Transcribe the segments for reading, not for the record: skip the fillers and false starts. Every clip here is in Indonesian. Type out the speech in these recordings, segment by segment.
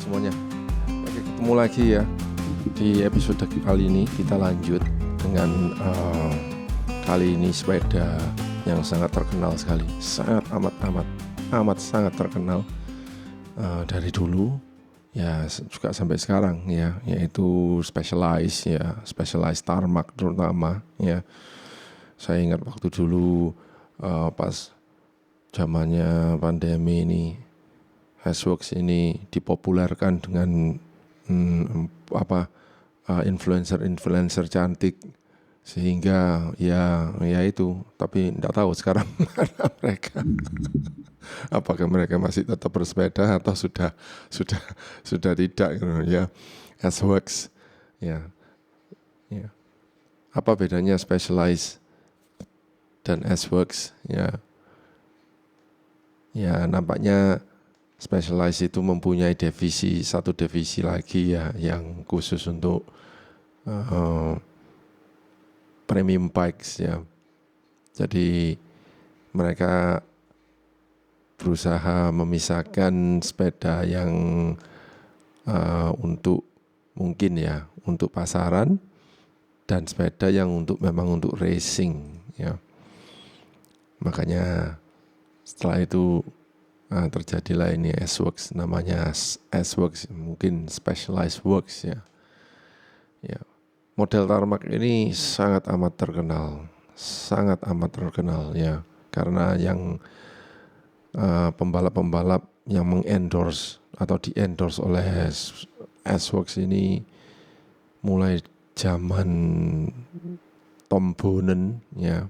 semuanya. Oke, ketemu lagi ya. Di episode kali ini kita lanjut dengan kali ini sepeda yang sangat terkenal sekali. Sangat amat sangat terkenal dari dulu ya, juga sampai sekarang ya, yaitu Specialized Tarmac terutama ya. Saya ingat waktu dulu pas zamannya pandemi ini, S-Works ini dipopulerkan dengan influencer cantik, sehingga ya itu, tapi tidak tahu sekarang mana mereka. Apakah mereka masih tetap bersepeda atau sudah tidak ya. S-Works ya. Apa bedanya Specialized dan S-Works ya? Ya, nampaknya Specialized itu mempunyai satu divisi lagi ya, yang khusus untuk premium bikes ya. Jadi mereka berusaha memisahkan sepeda yang untuk pasaran dan sepeda yang memang untuk racing ya. Makanya setelah itu terjadilah ini S-Works, namanya S-Works, mungkin Specialized Works ya. Model Tarmac ini sangat amat terkenal ya, karena yang pembalap-pembalap yang mengendorse atau di-endorse oleh S-Works ini mulai zaman Tom Boonen ya,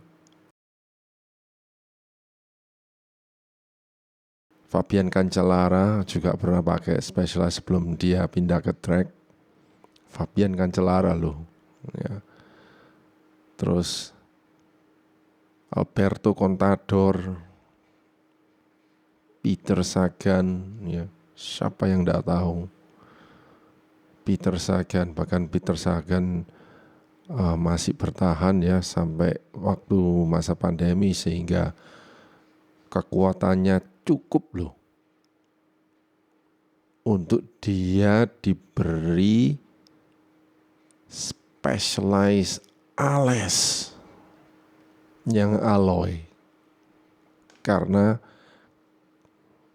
Fabian Cancellara juga pernah pakai Specialized sebelum dia pindah ke track. Fabian Cancellara loh ya. Terus Alberto Contador, Peter Sagan ya, siapa yang tidak tahu Peter Sagan. Bahkan Peter Sagan masih bertahan ya sampai waktu masa pandemi, sehingga kekuatannya cukup loh untuk dia diberi Specialized Ales yang alloy, karena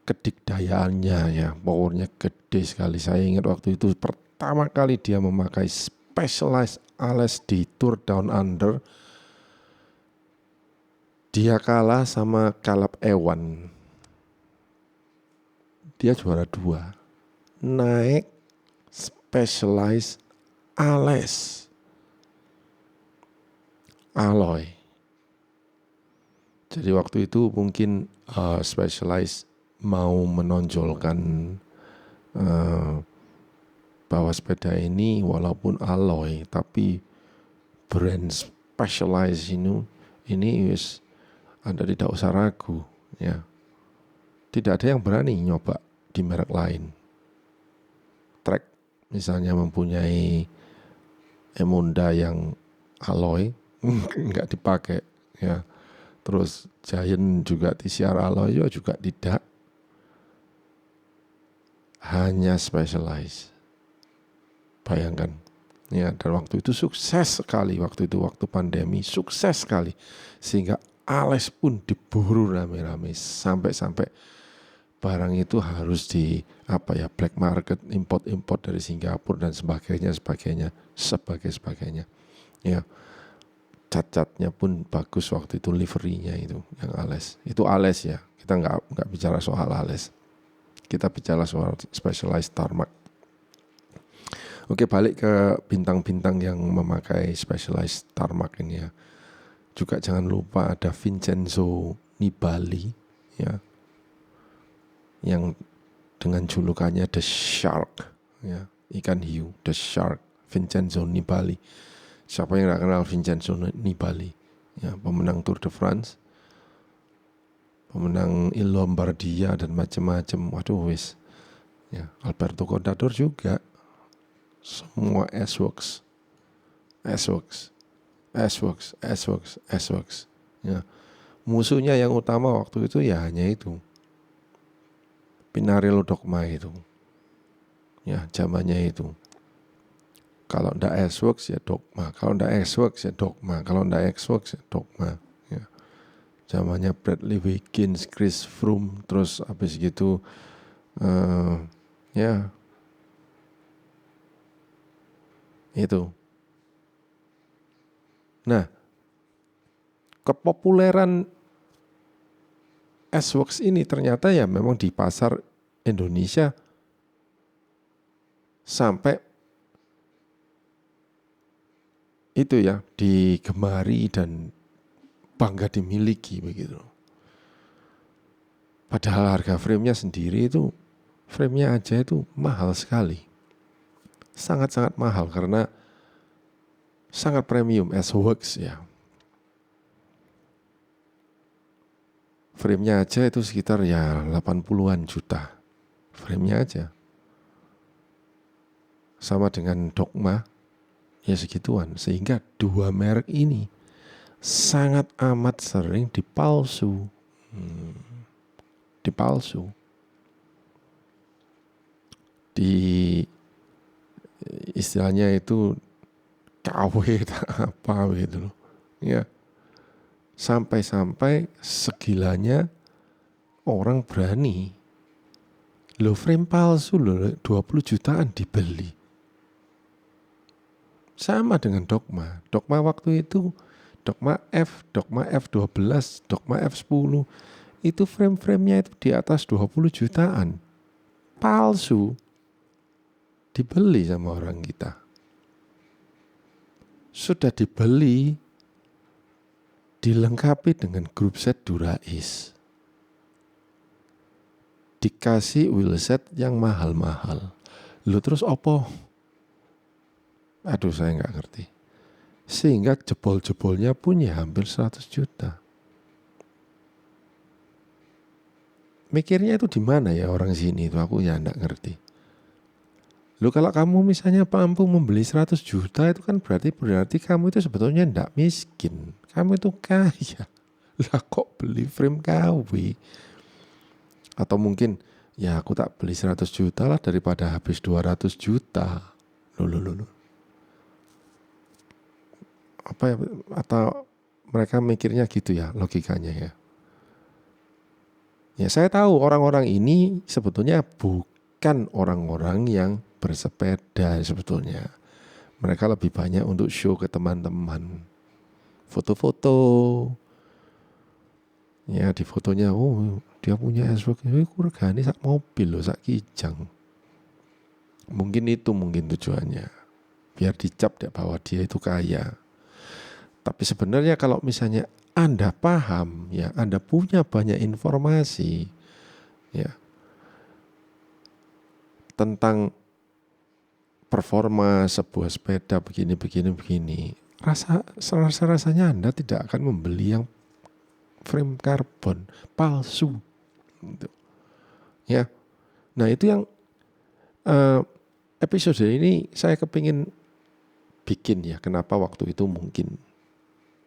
kedikdayaannya ya, powernya gede sekali. Saya ingat waktu itu pertama kali dia memakai Specialized Ales di Tour Down Under, dia kalah sama Caleb Ewan. Dia juara 2, naik Specialized Ales alloy. Jadi waktu itu mungkin Specialized mau menonjolkan bahwa sepeda ini walaupun alloy tapi brand Specialized ini Anda tidak usah ragu ya. Tidak ada yang berani nyoba di merek lain. Trek misalnya mempunyai Emonda yang alloy, enggak dipakai ya. Terus Giant juga TCR alloy juga tidak. Hanya Specialized. Bayangkan ya, dan waktu itu sukses sekali, waktu pandemi sukses sekali, sehingga Ales pun diburu rame-rame, sampai barang itu harus di black market, import dari Singapura dan sebagainya ya. Cat-catnya pun bagus waktu itu, liverynya itu yang Ales. Itu Ales ya, kita nggak bicara soal Ales, kita bicara soal Specialized Tarmac. Oke, balik ke bintang-bintang yang memakai Specialized Tarmac ini ya. Juga jangan lupa ada Vincenzo Nibali ya, yang dengan julukannya The Shark ya, ikan hiu, The Shark, Vincenzo Nibali. Siapa yang tidak kenal Vincenzo Nibali ya, pemenang Tour de France, pemenang Il Lombardia dan macam-macam. Waduh wis ya, Alberto Contador juga. Semua S-Works ya. Musuhnya yang utama waktu itu ya hanya itu, Pinarello Dogma itu. ya zamannya itu. Kalau ndak S-Works ya Dogma, kalau ndak S-Works ya Dogma, kalau ndak X-Works ya Dogma. Ya. Zamannya Bradley Wiggins, Chris Froome, terus habis gitu ya itu. Nah, kepopuleran S-Works ini ternyata ya memang di pasar Indonesia sampai itu ya digemari dan bangga dimiliki begitu. Padahal harga frame-nya sendiri itu, frame-nya aja itu mahal sekali. Sangat-sangat mahal karena sangat premium S-Works ya. Frame-nya aja itu sekitar ya 80-an juta. Frame-nya aja. Sama dengan Dogma ya segituan. Sehingga dua merek ini sangat amat sering dipalsu. Dipalsu. Di istilahnya itu KW apa gitu loh. Ya. Sampai-sampai segilanya orang berani. Loh frame palsu loh 20 jutaan dibeli. Sama dengan Dogma. Dogma waktu itu, Dogma F, Dogma F12, Dogma F10. Itu frame-framenya itu di atas 20 jutaan. Palsu. Dibeli sama orang kita. Sudah dibeli, dilengkapi dengan grup set Durais. Dikasih wheelset yang mahal-mahal. Lu terus opo? Aduh saya gak ngerti. Sehingga jebol-jebolnya pun ya hampir 100 juta. Mikirnya itu di mana ya orang sini itu aku ya gak ngerti. Lu kalau kamu misalnya mampu membeli 100 juta itu kan berarti kamu itu sebetulnya gak miskin. Kamu itu kaya. Lah kok beli frame KW? Atau mungkin ya aku tak beli 100 juta lah daripada habis 200 juta. Loh. Apa ya, atau mereka mikirnya gitu ya logikanya ya. Ya saya tahu orang-orang ini sebetulnya bukan orang-orang yang bersepeda sebetulnya. Mereka lebih banyak untuk show ke teman-teman. Foto-foto. Ya di fotonya dia punya S-Works, regane sak mobil loh, sak kijang. Mungkin tujuannya. Biar dicap deh bahwa dia itu kaya. Tapi sebenarnya kalau misalnya Anda paham, ya Anda punya banyak informasi ya tentang performa sebuah sepeda begini, rasanya Anda tidak akan membeli yang frame karbon palsu. Gitu. Ya, nah itu yang episode ini saya kepingin bikin ya. Kenapa waktu itu mungkin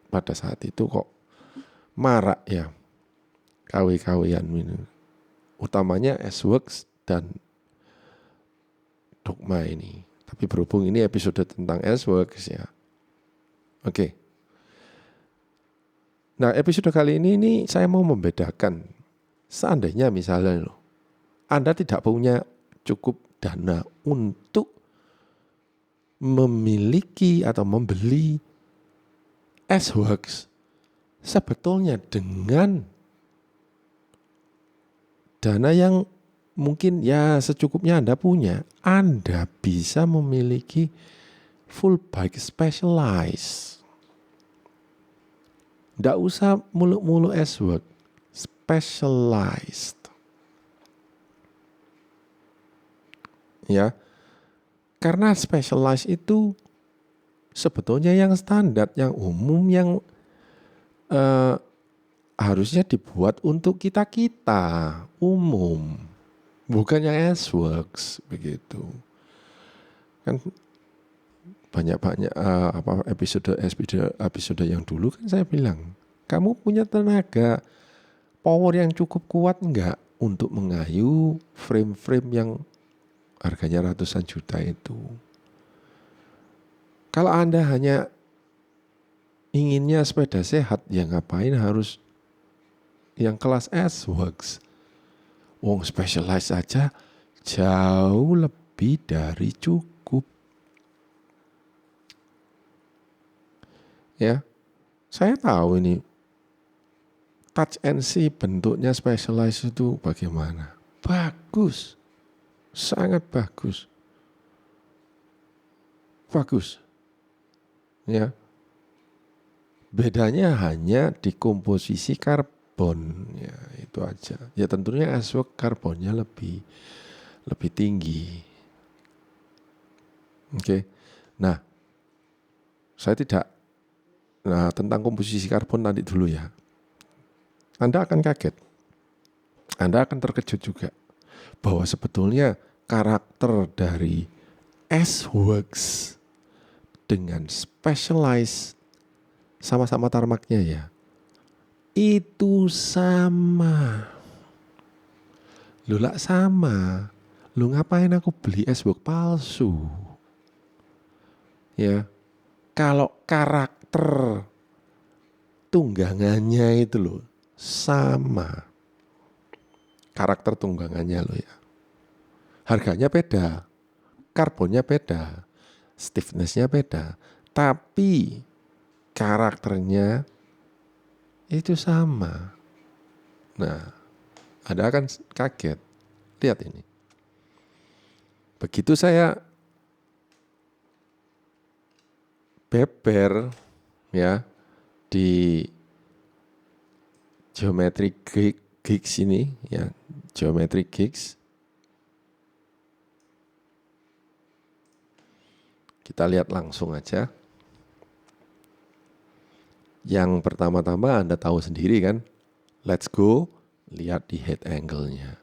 pada saat itu kok marak ya KW-KWan ini. Utamanya S-Works dan Dogma ini. Tapi berhubung ini episode tentang S-Works ya. Oke. Nah episode kali ini saya mau membedakan. Seandainya misalnya loh, Anda tidak punya cukup dana untuk memiliki atau membeli S-Works, sebetulnya dengan dana yang mungkin ya secukupnya Anda punya, Anda bisa memiliki full bike Specialized. Nggak usah mulu-mulu S-Works, Specialized. Ya, karena Specialized itu sebetulnya yang standar, yang umum, yang harusnya dibuat untuk kita umum, bukan yang S-Works begitu. Kan banyak episode yang dulu kan saya bilang, kamu punya tenaga power yang cukup kuat enggak untuk mengayu frame-frame yang harganya ratusan juta itu. Kalau Anda hanya inginnya sepeda sehat, ya ngapain harus yang kelas S-Works? Wong Specialized aja jauh lebih dari cukup. Ya, saya tahu ini Touch and See bentuknya Specialized itu bagaimana. Bagus, sangat bagus. Bagus. Ya. Bedanya hanya di komposisi karbon, ya itu aja. Ya tentunya S-Works karbonnya lebih tinggi. Oke. Nah, tentang komposisi karbon nanti dulu ya. Anda akan kaget. Anda akan terkejut juga bahwa sebetulnya karakter dari S-Works dengan Specialized sama-sama tarmaknya ya, itu sama. Lu lah sama. Lu ngapain aku beli S-Works palsu? Ya, kalau karakter tunggangannya itu loh sama. Karakter tunggangannya loh ya. Harganya beda, karbonnya beda, stiffness-nya beda, tapi karakternya itu sama. Nah, Anda akan kaget. Lihat ini. Begitu saya beber ya di Geometry Geeks ini ya, Geometry Geeks. Kita lihat langsung aja. Yang pertama-tama Anda tahu sendiri kan. Let's go, lihat di head angle-nya.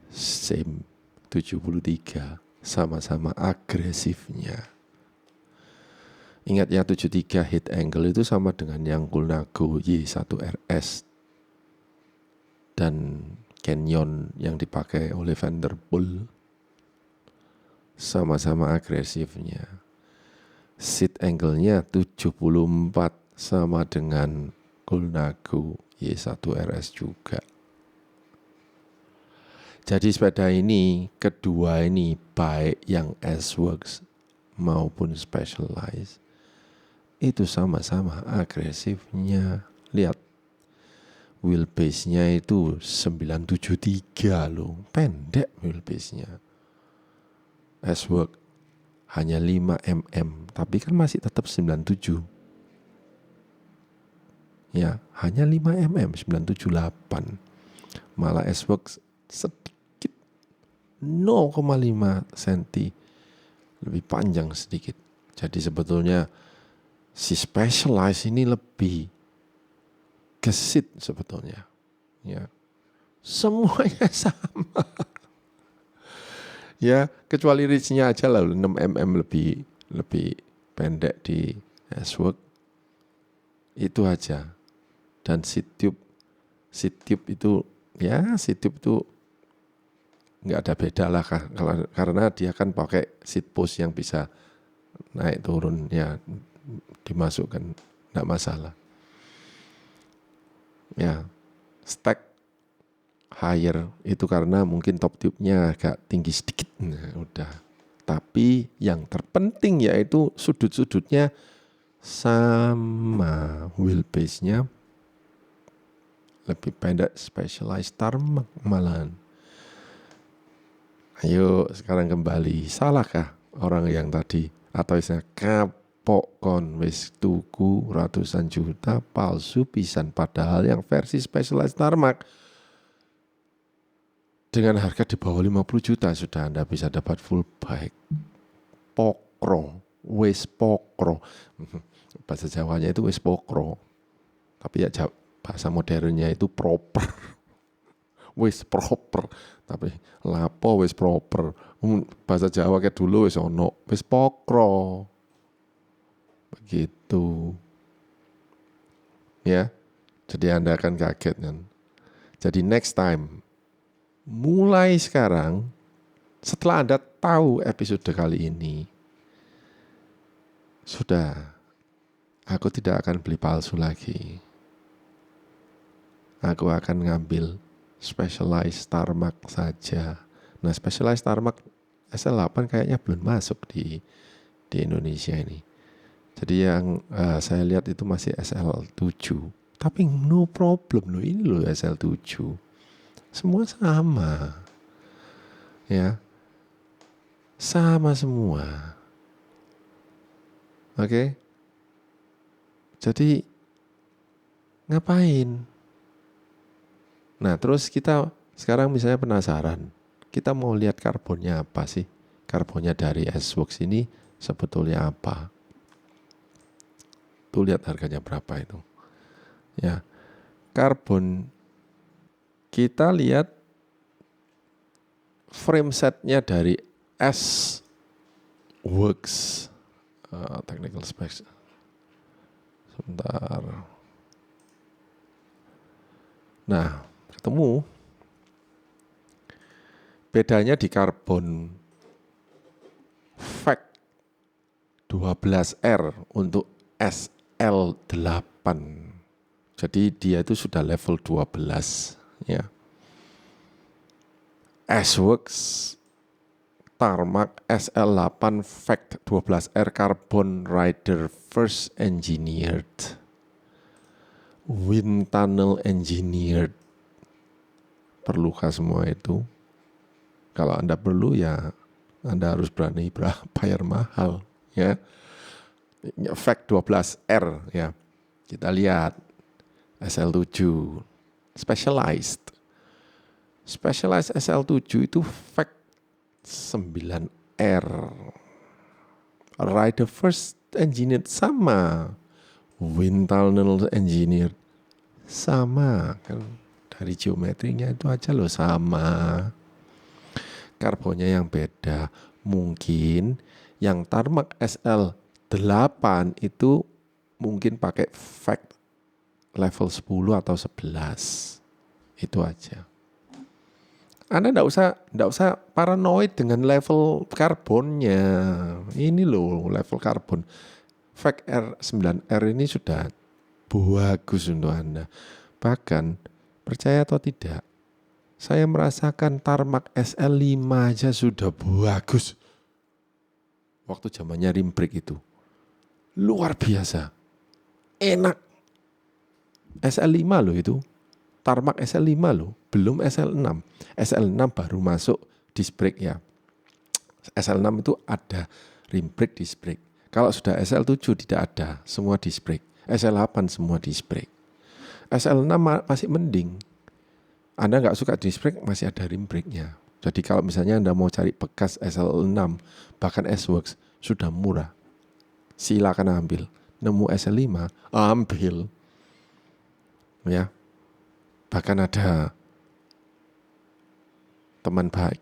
Same 73, sama-sama agresifnya. Ingat ya, 73 head angle itu sama dengan yang Colnago Y1RS dan Canyon yang dipakai oleh Vanderpool. Sama-sama agresifnya. Seat angle-nya 74 sama dengan Colnago Y1RS juga. Jadi sepeda ini, kedua ini, baik yang S-Works maupun Specialized, itu sama-sama agresifnya. Lihat, wheelbase-nya itu 973 loh, pendek wheelbase-nya. S-Works hanya 5 mm, tapi kan masih tetap 97. Ya, hanya 5 mm, 978. Malah S-Works sedikit 0,5 cm lebih panjang sedikit. Jadi sebetulnya si Specialized ini lebih gesit sebetulnya. Ya. Semuanya sama. Ya, kecuali reach-nya aja lah 6 mm lebih pendek di S-Works. Itu aja. Dan seat tube itu nggak ada beda lah karena dia kan pakai seat post yang bisa naik turun ya, dimasukkan, nggak masalah. Ya, stack higher itu karena mungkin top tube-nya agak tinggi sedikit. Nah, udah. Tapi yang terpenting yaitu sudut-sudutnya sama, wheelbase-nya lebih pendek, Specialized tarmac malahan. Ayo sekarang kembali, salahkah orang yang tadi atau saya kapok kon wis tuku ratusan juta palsu pisan, padahal yang versi Specialized tarmac dengan harga di bawah 50 juta sudah Anda bisa dapat full bike. Pokro, wis pokro. Bahasa Jawanya itu wis pokro. Tapi ya bahasa modernnya itu proper. Wis proper, tapi lapo wis proper. Bahasa Jawa kayak dulu wis ono, wis pokro. Begitu. Ya. Jadi Anda akan kaget kan. Jadi next time, mulai sekarang Setelah Anda tahu episode kali ini, sudah, aku tidak akan beli palsu lagi. Aku akan ngambil Specialized Tarmac saja. Nah, Specialized Tarmac SL8 kayaknya belum masuk di Indonesia ini. Jadi yang saya lihat itu masih SL7. Tapi no problem loh, ini loh SL7. Semua sama. Ya. Sama semua. Oke. Jadi ngapain? Nah, terus kita sekarang misalnya penasaran, kita mau lihat karbonnya apa sih? Karbonnya dari S-Works ini sebetulnya apa? Tuh lihat harganya berapa itu. Ya, karbon kita lihat frame setnya dari S-Works, technical specs. Sebentar. Nah, ketemu. Bedanya di karbon FAC 12R untuk SL8. Jadi dia itu sudah level 12 ya. S-Works Tarmac SL8 FAC 12R Carbon Rider First Engineered, Wind Tunnel Engineered. Perlukah semua itu? Kalau Anda perlu ya Anda harus berani bayar mahal ya. FAC 12R ya. Kita lihat SL7 Specialized SL7 itu FAC 9R. Rider First Engineered sama. Wind Tunnel Engineered sama kan, dari geometrinya itu aja loh sama. Karbonnya yang beda. Mungkin yang Tarmac SL8 itu mungkin pakai FAC level 10 atau 11. Itu aja. Anda enggak usah paranoid dengan level karbonnya. Ini loh level karbon. FAC R9R ini sudah bagus untuk Anda. Bahkan percaya atau tidak, saya merasakan Tarmac SL5 aja sudah bagus. Waktu zamannya rim brake itu. Luar biasa. Enak. SL5 loh itu. Tarmac SL5 loh. Belum SL6. SL6 baru masuk disc brake ya. SL6 itu ada rim brake, disc brake. Kalau sudah SL7 tidak ada. Semua disc brake. SL8 semua disc brake. SL6 masih mending. Anda nggak suka disc brake, masih ada rim brake-nya. Jadi kalau misalnya Anda mau cari bekas SL6, bahkan S-Works, sudah murah. Silakan ambil. Nemu SL5, ambil. Ya. Bahkan ada teman baik.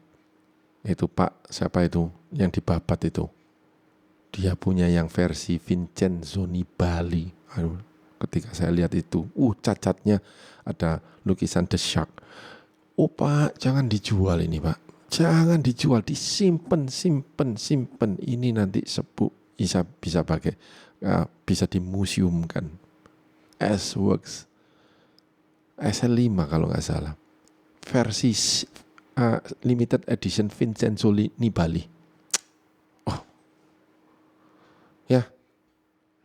Itu Pak, siapa itu? Yang di Babat itu. Dia punya yang versi Vincenzo Nibali. Aduh, ketika saya lihat itu, cacatnya ada lukisan The Shark. Oh Pak, jangan dijual ini Pak. Jangan dijual, disimpan. Ini nanti bisa pakai, bisa dimuseumkan. S-Works SL5 kalau nggak salah. Versi limited edition Vincenzo Nibali. Oh, ya,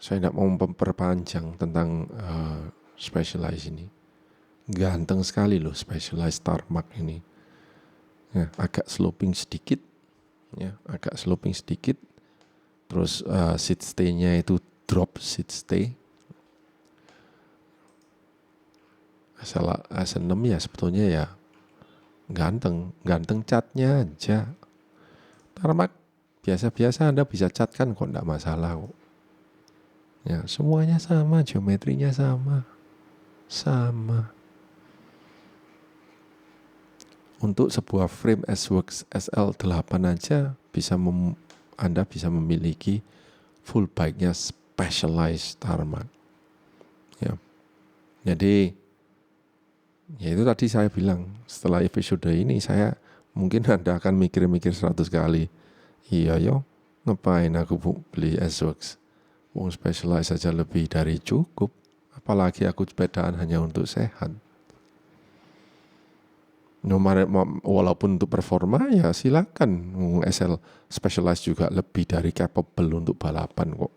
saya tidak mau memperpanjang tentang Specialized ini. Ganteng sekali loh Specialized Tarmac ini. Ya, agak sloping sedikit. Ya, agak sloping sedikit. Terus seat stay-nya itu drop seat stay. S6 ya sebetulnya ya ganteng catnya aja. Tarmac biasa-biasa Anda bisa cat kan kok enggak masalah kok. Ya, semuanya sama, geometrinya sama. Untuk sebuah frame S-Works SL8 aja Anda bisa memiliki full bike-nya Specialized Tarmac. Ya. Jadi ya itu tadi saya bilang, setelah episode ini saya Mungkin Anda akan mikir-mikir 100 kali. Iya yo, ngapain aku beli S-Works? Wong Specialized saja lebih dari cukup. Apalagi aku sepedaan hanya untuk sehat. Walaupun untuk performa ya silakan. SL Specialized juga lebih dari capable untuk balapan kok.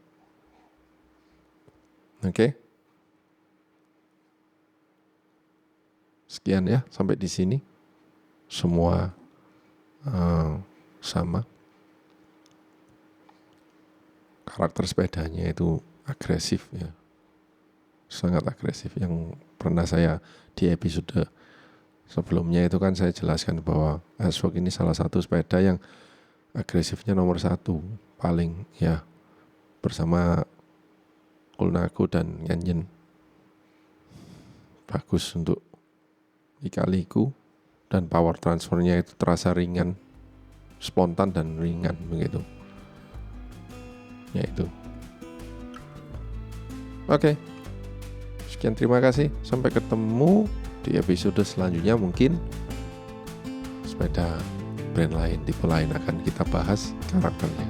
Oke. Sekian ya, sampai di sini. Semua sama. Karakter sepedanya itu agresif ya. Sangat agresif. Yang pernah saya di episode sebelumnya itu kan saya jelaskan bahwa S-Works ini salah satu sepeda yang agresifnya nomor 1 paling ya, bersama Colnago dan Yanyan. Bagus untuk lika-liku dan power transfernya itu terasa ringan, spontan dan ringan begitu. Ya itu. Oke. Sekian, terima kasih. Sampai ketemu di episode selanjutnya. Mungkin sepeda brand lain, tipe lain akan kita bahas karakternya.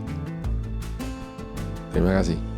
Terima kasih.